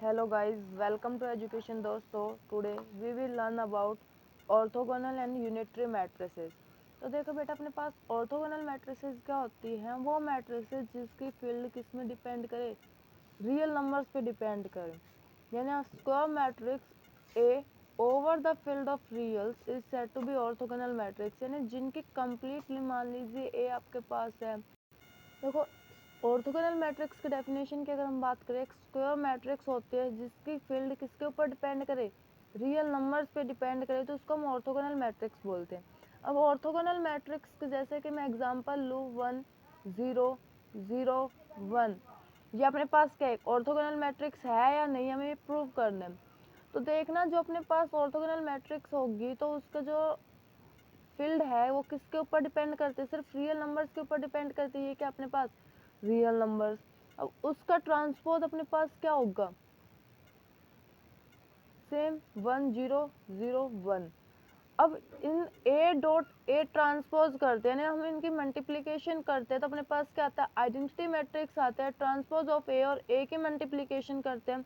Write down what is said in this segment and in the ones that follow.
Hello guys, welcome to education दोस्तों. Today we will learn about orthogonal and unitary matrices. तो देखो बेटा, अपने पास ऑर्थोगोनल मैट्रिसेस क्या होती हैं? वो मैट्रिसेस जिसकी फील्ड किस में डिपेंड करे? रियल नंबर्स पे डिपेंड करे. यानी square matrix A over the field of reals is said to be orthogonal matrix. यानी जिनकी कंप्लीटली, मान लीजिए ए आपके पास है. देखो, ऑर्थोगोनल मैट्रिक्स की डेफिनेशन की अगर हम बात करें, एक स्क्वायर मैट्रिक्स होती है जिसकी फील्ड किसके ऊपर डिपेंड करे? रियल नंबर्स पे डिपेंड करे, तो उसको हम ऑर्थोगोनल मैट्रिक्स बोलते हैं. अब ऑर्थोगोनल मैट्रिक्स जैसे कि मैं एग्जांपल लूँ 1 0 0 1, ये अपने पास क्या है? ऑर्थोगोनल मैट्रिक्स है या नहीं, हमें प्रूव करना है. तो देखना, जो अपने पास ऑर्थोगोनल मैट्रिक्स होगी तो उसका जो फील्ड है वो किसके ऊपर डिपेंड करते हैं? सिर्फ रियल नंबर्स के ऊपर डिपेंड करती है कि अपने पास रियल नंबर्स. अब उसका ट्रांसपोज अपने पास क्या होगा? सेम 1 0 0 1. अब इन ए डॉट ए ट्रांसपोज करते हैं ना, हम इनकी मल्टीप्लीकेशन करते हैं तो अपने पास क्या आता है? आइडेंटिटी मैट्रिक्स आता है. ट्रांसपोज ऑफ ए और ए की मल्टीप्लीकेशन करते हैं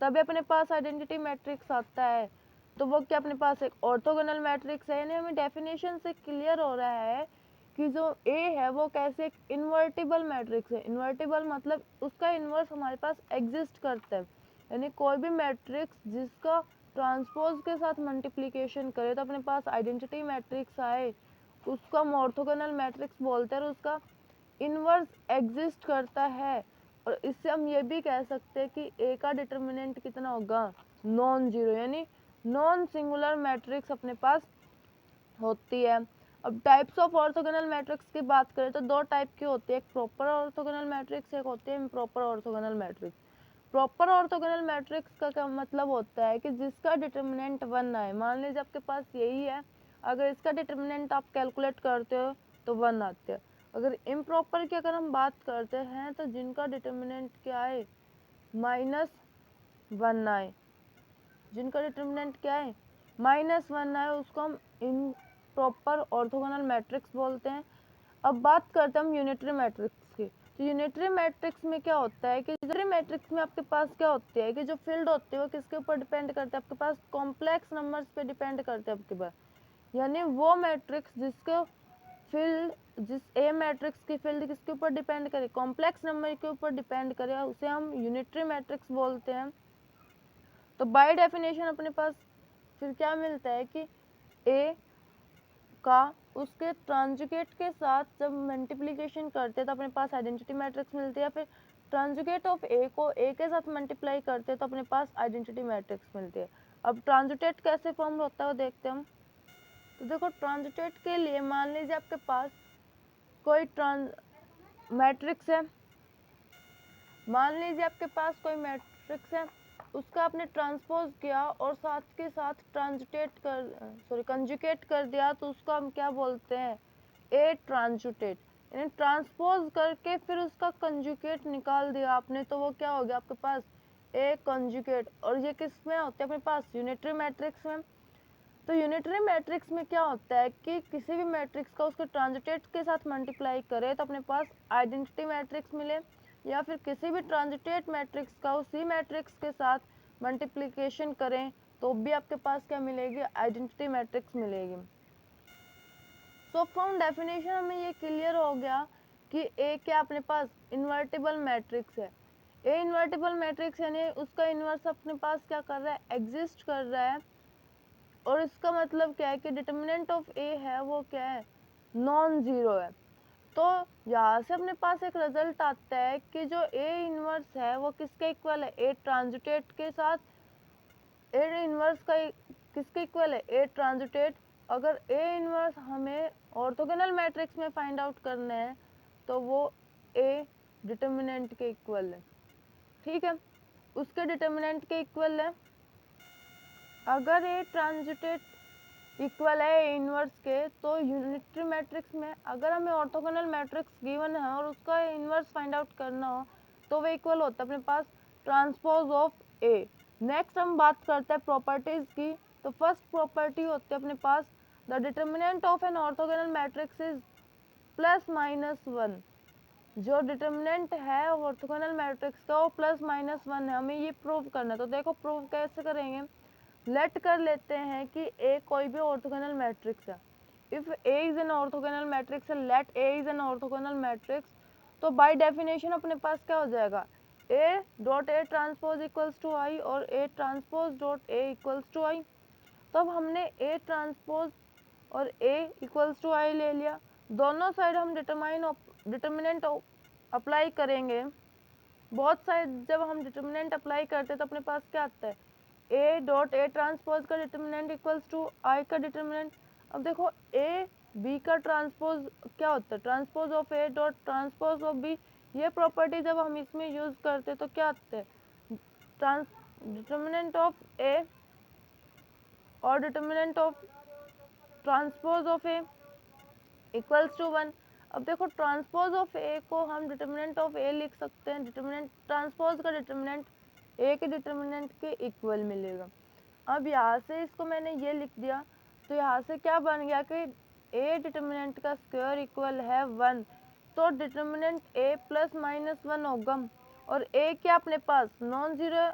तभी अपने पास आइडेंटिटी मैट्रिक्स आता है. तो वो क्या अपने पास एक ऑर्थोगोनल मैट्रिक्स है. यानी हमें डेफिनेशन से क्लियर हो रहा है कि जो ए है वो कैसे एक इन्वर्टिबल मैट्रिक्स है. इन्वर्टिबल मतलब उसका इन्वर्स हमारे पास एग्जिस्ट करता है. यानी कोई भी मैट्रिक्स जिसका ट्रांसपोज के साथ मल्टीप्लिकेशन करे तो अपने पास आइडेंटिटी मैट्रिक्स आए, उसको हम ऑर्थोगोनल मैट्रिक्स बोलते हैं और उसका इन्वर्स एग्जिस्ट करता है. और इससे हम ये भी कह सकते हैं कि ए का डिटर्मिनेंट कितना होगा? Non zero. यानी नॉन सिंगुलर मैट्रिक्स अपने पास होती है. अब टाइप्स ऑफ ऑर्थोगोनल मैट्रिक्स की बात करें तो दो टाइप की होती है. एक प्रॉपर ऑर्थोगोनल मैट्रिक्स, एक होती है improper orthogonal matrix. Proper orthogonal matrix का क्या मतलब होता है कि जिसका डिटर्मिनेंट 1 आए. मान लीजिए आपके पास यही है, अगर इसका डिटर्मिनेंट आप कैलकुलेट करते हो तो 1 आते हैं. अगर इम्प्रॉपर की अगर हम बात करते हैं तो जिनका डिटर्मिनेंट क्या है? -1 आए. जिनका डिटर्मिनेंट क्या है? -1 आए, उसको हम इम्प्रॉपर ऑर्थोगोनल मैट्रिक्स बोलते हैं. अब बात करते हैं हम यूनिटरी मैट्रिक्स की. तो यूनिटरी मैट्रिक्स में क्या होता है कि यूनिटरी मैट्रिक्स में आपके पास क्या होती है कि जो फील्ड होती है वो किसके ऊपर डिपेंड करते हैं? आपके पास कॉम्प्लेक्स नंबर्स पे डिपेंड करते हैं आपके पास. यानी वो मैट्रिक्स जिसके फील्ड, जिस ए मैट्रिक्स की फील्ड किसके ऊपर डिपेंड करे? कॉम्प्लेक्स नंबर के ऊपर डिपेंड करे, उसे हम यूनिटरी मैट्रिक्स बोलते हैं. तो बाय डेफिनेशन अपने पास फिर क्या मिलता है कि ए का उसके ट्रांजुगेट के साथ जब मल्टीप्लिकेशन करते हैं तो अपने पास आइडेंटिटी मैट्रिक्स मिलती है. फिर ट्रांजुगेट ऑफ ए को ए के साथ मल्टीप्लाई करते हैं तो अपने पास आइडेंटिटी मैट्रिक्स मिलती है. अब ट्रांजुटेट कैसे फॉर्म होता है वो देखते हैं हम. तो देखो, ट्रांजुटेट के लिए मान लीजिए आपके पास कोई मैट्रिक्स है. मान लीजिए आपके पास कोई मैट्रिक्स है, उसका आपने ट्रांसपोज किया और साथ के साथ कंजुगेट कर दिया, तो उसको हम क्या बोलते हैं? ए ट्रांजुटेट. यानी ट्रांसपोज करके फिर उसका कंजुगेट निकाल दिया आपने, तो वो क्या हो गया आपके पास? ए कंजुगेट. और ये किस में होते हैं अपने पास? यूनिटरी मैट्रिक्स में. तो यूनिटरी मैट्रिक्स में क्या होता है कि किसी भी मैट्रिक्स का उसके ट्रांजिटेट के साथ मल्टीप्लाई करे तो अपने पास आइडेंटिटी मैट्रिक्स मिले, या फिर किसी भी ट्रांजिटेट मैट्रिक्स का उसी मैट्रिक्स के साथ मल्टीप्लिकेशन करें तो भी आपके पास क्या मिलेगी? आइडेंटिटी मैट्रिक्स मिलेगी. सो फ्रॉम डेफिनेशन हमें ये क्लियर हो गया कि ए क्या अपने पास इन्वर्टिबल मैट्रिक्स है. ए इन्वर्टिबल मैट्रिक्स यानी उसका इन्वर्स अपने पास क्या कर रहा है? एग्जिस्ट कर रहा है. और इसका मतलब क्या है कि डिटर्मिनेंट ऑफ ए है वो क्या है? नॉन जीरो है. तो यहाँ से अपने पास एक रिजल्ट आता है कि जो ए इनवर्स है वो किसके इक्वल है? ए ट्रांजिटेट के साथ. ए इनवर्स का किसके इक्वल है? ए ट्रांजिटेट. अगर ए इनवर्स हमें ऑर्थोगोनल मैट्रिक्स में फाइंड आउट करना है तो वो ए डिटर्मिनेंट के इक्वल है. ठीक है, उसके डिटर्मिनेंट के इक्वल है. अगर ए ट्रांजिटेट इक्वल है ए इनवर्स के, तो यूनिटरी मैट्रिक्स में अगर हमें ऑर्थोगोनल मैट्रिक्स गिवन है और उसका इनवर्स फाइंड आउट करना हो तो वो इक्वल होता है अपने पास ट्रांसपोज ऑफ ए. नेक्स्ट हम बात करते हैं प्रॉपर्टीज की. तो फर्स्ट प्रॉपर्टी होती है अपने पास the determinant of an orthogonal matrix is +-1. जो डिटर्मिनेंट है ऑर्थोगोनल मैट्रिक्स का वो +-1 है, हमें ये प्रूव करना है। तो देखो प्रूव कैसे करेंगे, लेट कर लेते हैं कि ए कोई भी ऑर्थोगोनल मैट्रिक्स है। If A is an orthogonal matrix है, let A is an orthogonal matrix, तो बाय डेफिनेशन अपने पास क्या हो जाएगा, A dot A transpose equals to I और A transpose dot A equals to I. तो अब हमने ए ट्रांसपोज और ए इक्वल्स टू आई ले लिया, दोनों साइड हम डिटर्मिनेंट अप्लाई करेंगे। बहुत साइड जब हम डिटर्मिनेंट अप्लाई करते हैं तो अपने पास क्या आता है, ए डॉट ए ट्रांसपोज का डिटर्मिनेंट इक्वल्स टू आई का डिटर्मिनेंट। अब देखो ए बी का ट्रांसपोज क्या होता है, transpose of A dot transpose of B. ये प्रॉपर्टी जब हम इसमें यूज करते हैं तो क्या आता है, डिटर्मिनेंट ऑफ ए और determinant of transpose of A equals to 1। अब देखो ट्रांसपोज ऑफ ए को हम डिटर्मिनेंट ऑफ ए लिख सकते हैं, डिटर्मिनेंट ट्रांसपोज का डिटर्मिनेंट ए के डिटर्मिनेंट के इक्वल मिलेगा। अब यहाँ से इसको मैंने ये लिख दिया, तो यहाँ से क्या बन गया कि ए डिटर्मिनेंट का स्क्वायर इक्वल है 1, तो डिटर्मिनेंट ए +-1 होगा। और ए क्या अपने पास नॉन जीरो,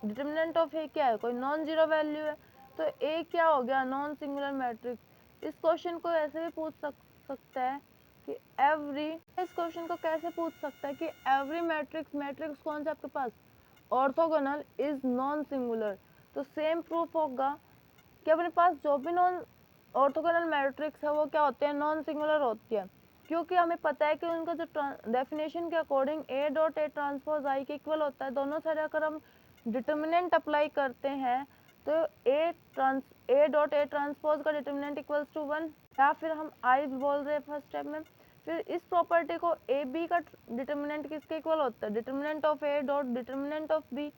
डिटर्मिनेंट ऑफ ए क्या है, कोई नॉन जीरो वैल्यू है, तो ए क्या हो गया, नॉन सिंगुलर मैट्रिक्स। इस क्वेश्चन को ऐसे भी पूछ सकता है कि इस क्वेश्चन को कैसे पूछ सकता है कि एवरी मैट्रिक्स कौन सा आपके पास ऑर्थोगोनल इज नॉन सिंगुलर। तो सेम प्रूफ होगा कि अपने पास जो भी नॉन ऑर्थोगोनल मैट्रिक्स है वो क्या होते हैं, नॉन सिंगुलर होती है, क्योंकि हमें पता है कि उनका जो डेफिनेशन के according A dot A transpose I के इक्वल होता है। दोनों साइड अगर हम डिटर्मिनेंट अप्लाई करते हैं तो ए डॉट ए ट्रांसपोज का डिटर्मिनेंट इक्वल्स टू 1, या फिर हम आई बोल रहे हैं फर्स्ट स्टेप में। फिर इस प्रॉपर्टी को ए बी का डिटर्मिनेंट किसके इक्वल होता है, determinant of A dot determinant of B.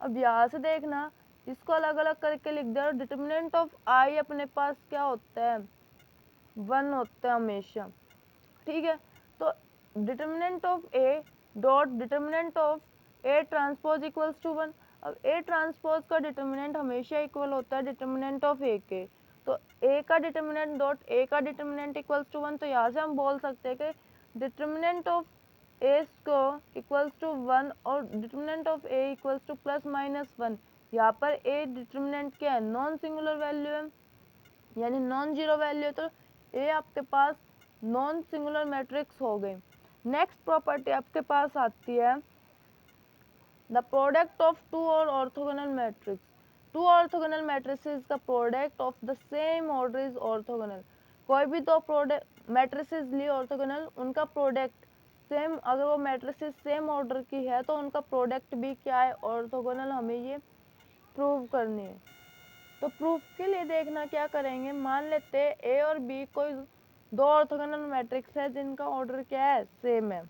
अब यहाँ से देखना, इसको अलग अलग करके लिख दिया, डिटर्मिनेंट ऑफ आई अपने पास क्या होता है, 1 होता है हमेशा, ठीक है। तो determinant of A dot determinant of A transpose equals to 1। अब ए ट्रांसपोज का डिटर्मिनेंट हमेशा इक्वल होता है डिटर्मिनेंट ऑफ ए के, तो ए का डिटर्मिनेंट डॉट ए का डिटर्मिनेंट इक्वल्स टू 1। तो यहाँ से हम बोल सकते हैं कि डिटर्मिनेंट ऑफ ए को इक्वल्स टू 1 और determinant of A equals to +-1। यहाँ पर ए डिटर्मिनेंट क्या है, नॉन सिंगुलर वैल्यू है, यानी नॉन जीरो वैल्यू है, तो ए आपके पास नॉन सिंगुलर मैट्रिक्स हो गए। नेक्स्ट प्रॉपर्टी आपके पास आती है द प्रोडक्ट ऑफ टू और orthogonal matrix. Two orthogonal matrices का product of the same order is orthogonal. कोई भी दो प्रोडक्ट मैट्रिसेस ली ऑर्थोगोनल, उनका प्रोडक्ट सेम, अगर वो मैट्रिसेस सेम ऑर्डर की है तो उनका प्रोडक्ट भी क्या है, ऑर्थोगोनल। हमें ये प्रूव करनी है। तो प्रूफ के लिए देखना क्या करेंगे, मान लेते हैं ए और बी कोई दो ऑर्थोगोनल मैट्रिक्स है जिनका ऑर्डर क्या है, सेम है।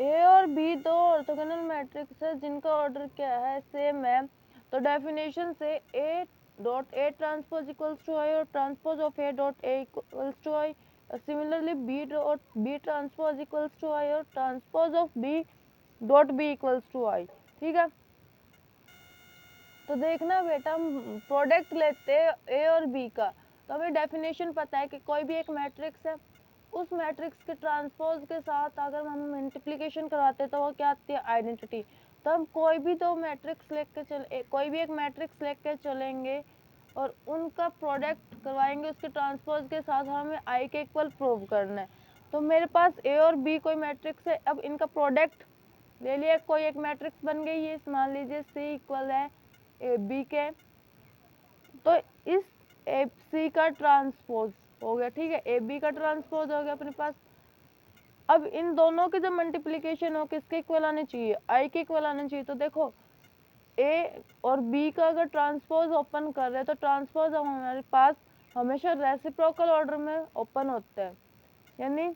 ए और बी दो ऑर्थोगोनल मैट्रिक्स है जिनका ऑर्डर क्या है, सेम है। तो डेफिनेशन से A dot A transpose equals to I और transpose of A dot A equals to I. Similarly B dot B transpose equals to I और transpose of B dot B equals to I, ठीक है। तो देखना बेटा, हम product लेते हैं ए और बी का, तो हमें डेफिनेशन पता है कि कोई भी एक मैट्रिक्स है, उस मैट्रिक्स के ट्रांसपोज के साथ अगर हम मल्टीप्लिकेशन करवाते हैं तो वो क्या आती है, आइडेंटिटी। तो हम कोई भी दो मैट्रिक्स कोई भी एक मैट्रिक्स लेके चलेंगे और उनका प्रोडक्ट करवाएंगे उसके ट्रांसपोज के साथ, हमें आई के इक्वल प्रूव करना है। तो मेरे पास ए और बी कोई मैट्रिक्स है, अब इनका प्रोडक्ट ले लिया, कोई एक मैट्रिक्स बन गई है, मान लीजिए सी इक्वल है ए बी के, तो इस ए सी का ट्रांसपोज हो गया, ठीक है, ए बी का ट्रांसपोज हो गया अपने पास। अब इन दोनों की जब मल्टीप्लिकेशन हो किसके इक्वल आने चाहिए, आई के इक्वल आने चाहिए। तो देखो ए और बी का अगर ट्रांसपोज ओपन कर रहे हैं तो ट्रांसपोज हमारे पास हमेशा रेसिप्रोकल ऑर्डर में ओपन होता है, यानी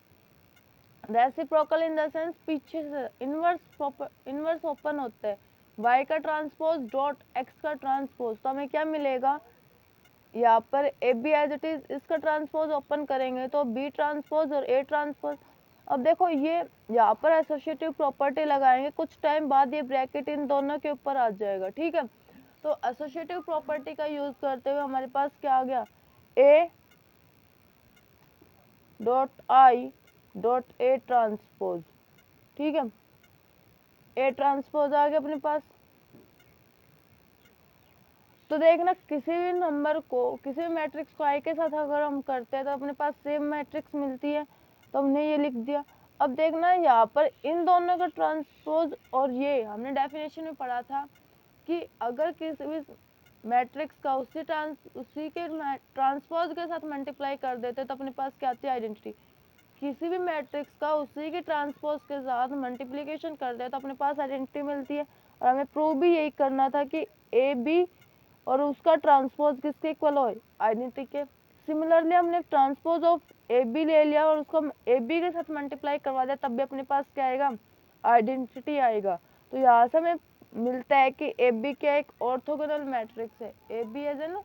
रेसिप्रोकल इन द सेंस पीछे से इनवर्स ओपन होता है। y का ट्रांसपोज डॉट x का ट्रांसपोज, तो हमें क्या मिलेगा, यहाँ पर A B as it is, इसका ट्रांसपोज ओपन करेंगे तो बी ट्रांसपोज और ए ट्रांसपोज। अब देखो ये यहाँ पर एसोसिएटिव प्रॉपर्टी लगाएंगे, कुछ टाइम बाद ये ब्रैकेट इन दोनों के ऊपर आ जाएगा, ठीक है। तो एसोसिएटिव प्रॉपर्टी का यूज करते हुए हमारे पास क्या आ गया, A dot I, A B as it is, A B का ट्रांसपोज ओपन करेंगे तो बी ट्रांसपोज और ए ट्रांसपोज। अब देखो ये यहाँ पर एसोसिएटिव प्रॉपर्टी लगाएंगे, कुछ टाइम बाद ये ब्रैकेट इन दोनों के ऊपर आ जाएगा, ठीक है। तो एसोसिएटिव प्रॉपर्टी का यूज करते हुए हमारे पास क्या आ गया, ए डॉट ए ट्रांसपोज, ठीक है, ए ट्रांसपोज आ गया अपने पास। तो देखना किसी भी नंबर को, किसी भी मैट्रिक्स को आई के साथ अगर हम करते हैं तो अपने पास सेम मैट्रिक्स मिलती है, तो हमने ये लिख दिया। अब देखना यहाँ पर इन दोनों का ट्रांसपोज, और ये हमने डेफिनेशन में पढ़ा था कि अगर किसी भी मैट्रिक्स का उसी के ट्रांसपोज के साथ मल्टीप्लाई कर देते तो अपने पास क्या आती है, आइडेंटिटी। किसी भी मैट्रिक्स का उसी के ट्रांसपोज के साथ मल्टीप्लिकेशन कर दे तो अपने पास आइडेंटिटी मिलती है। और हमें प्रूव भी यही करना था कि ए बी और उसका ट्रांसपोज किसके इक्वल हो, आइडेंटिटी के। सिमिलरली हमने ट्रांसपोज ऑफ ए बी ले लिया और उसको ए बी के साथ मल्टीप्लाई करवा दिया, तब भी अपने पास क्या आएगा, आइडेंटिटी आएगा। तो यहाँ से हमें मिलता है कि ए बी क्या एक ऑर्थोगोनल मैट्रिक्स है, A B as an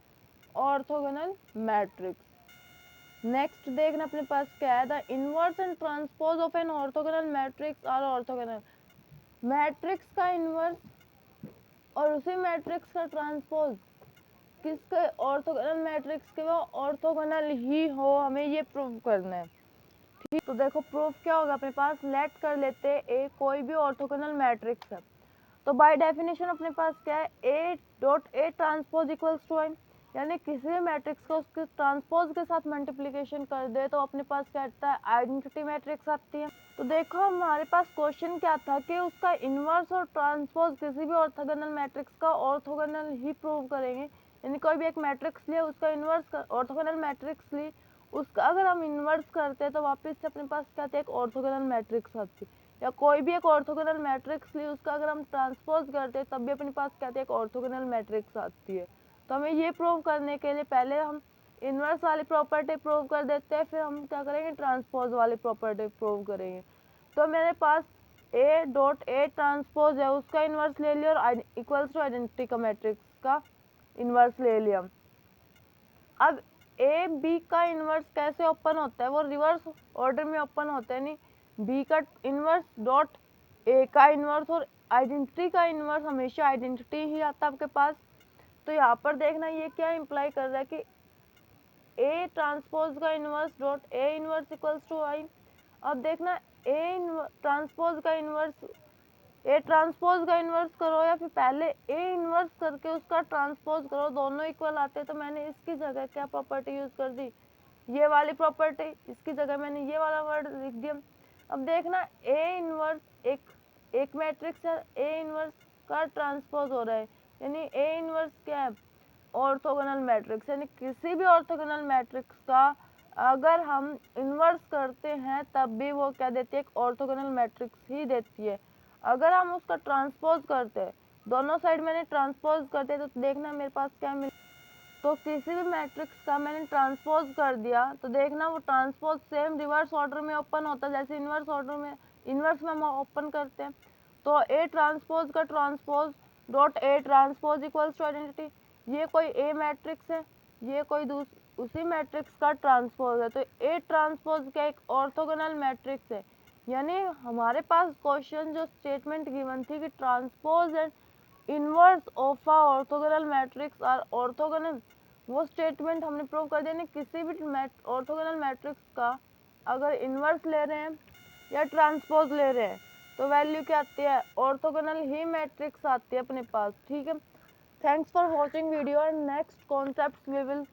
orthogonal matrix. Next देखना अपने पास क्या है, the inverse and transpose of an orthogonal matrix are orthogonal. Matrix का इनवर्स और उसी मैट्रिक्स का ट्रांसपोज किसके ऑर्थोगोनल मैट्रिक्स के वो ऑर्थोगोनल ही हो, हमें ये प्रूव करना है। ठीक, तो देखो प्रूफ क्या होगा अपने पास, लेट कर लेते हैं ए कोई भी ऑर्थोगोनल मैट्रिक्स है। तो बाय डेफिनेशन अपने पास क्या है, A dot A transpose equals to I, यानी किसी भी मैट्रिक्स को उसके ट्रांसपोज के साथ मल्टीप्लिकेशन कर दे तो अपने पास क्या आता है, आइडेंटिटी मैट्रिक्स आती है। तो देखो हमारे पास क्वेश्चन क्या था कि उसका इनवर्स और ट्रांसपोज किसी भी ऑर्थोगोनल मैट्रिक्स का ऑर्थोगोनल ही प्रूव करेंगे। यानी कोई भी एक मैट्रिक्स लिए उसका इनवर्स ऑर्थोगोनल मैट्रिक्स ली, उसका अगर हम इनवर्स करते हैं तो वापस से अपने पास क्या आती है, एक ऑर्थोगोनल मैट्रिक्स आती है। या कोई भी एक ऑर्थोगोनल मैट्रिक्स ली उसका अगर हम ट्रांसपोज करते हैं तब भी अपने पास क्या आती है, एक ऑर्थोगोनल मैट्रिक्स आती है। तो हमें ये प्रूव करने के लिए पहले हम इनवर्स वाली प्रॉपर्टी प्रूव कर देते हैं, फिर हम क्या करेंगे, ट्रांसपोज वाली प्रॉपर्टी प्रूव करेंगे। तो मेरे पास ए डॉट ए ट्रांसपोज है, उसका इनवर्स ले लिया और इक्वल्स टू आइडेंटिटी का मैट्रिक्स का इनवर्स ले लिया। अब ए बी का इनवर्स कैसे ओपन होता है, वो रिवर्स ऑर्डर में ओपन होता है, नहीं बी का इनवर्स डॉट ए का इनवर्स, और आइडेंटिटी का इनवर्स हमेशा आइडेंटिटी ही आता है आपके पास। तो यहाँ पर देखना ये क्या इंप्लाई कर रहा है कि ए ट्रांसपोज का inverse dot A inverse equals to I. अब देखना ए ट्रांसपोज का इनवर्स, ए ट्रांसपोज का इनवर्स करो या फिर पहले ए इनवर्स करके उसका ट्रांसपोज करो, दोनों इक्वल आते हैं। तो मैंने इसकी जगह क्या प्रॉपर्टी यूज कर दी, ये वाली प्रॉपर्टी, इसकी जगह मैंने ये वाला वर्ड लिख दिया। अब देखना ए इनवर्स एक मैट्रिक्स है, ए इनवर्स का ट्रांसपोज हो रहा है, यानी ए इनवर्स क्या है, ऑर्थोगोनल मैट्रिक्स। यानी किसी भी ऑर्थोगोनल मैट्रिक्स का अगर हम इन्वर्स करते हैं तब भी वो क्या देती है, एक ऑर्थोगोनल मैट्रिक्स ही देती है। अगर हम उसका ट्रांसपोज करते हैं, दोनों साइड मैंने ट्रांसपोज करते हैं, तो देखना मेरे पास क्या मिल, तो किसी भी मैट्रिक्स का मैंने ट्रांसपोज कर दिया तो देखना वो ट्रांसपोज सेम रिवर्स ऑर्डर में ओपन होता है जैसे इन्वर्स ऑर्डर में, इन्वर्स में हम ओपन करते हैं। तो ए ट्रांसपोज का transpose dot A transpose equals to identity, ये कोई ए मैट्रिक्स है, ये कोई उसी मैट्रिक्स का ट्रांसपोज है, तो ए ट्रांसपोज क्या एक ऑर्थोगोनल मैट्रिक्स है। यानी हमारे पास क्वेश्चन जो स्टेटमेंट गिवन थी कि transpose and inverse of a orthogonal matrix are orthogonal, वो स्टेटमेंट हमने प्रूव कर दिया। किसी भी ऑर्थोगोनल मैट्रिक्स का अगर इनवर्स ले रहे हैं या ट्रांसपोज ले रहे हैं तो वैल्यू क्या आती है, ऑर्थोगोनल ही मैट्रिक्स आती है अपने पास। ठीक है, thanks for watching video and next concepts we will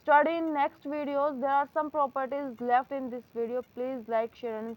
study in next videos. There are some properties left in this video. Please like, share and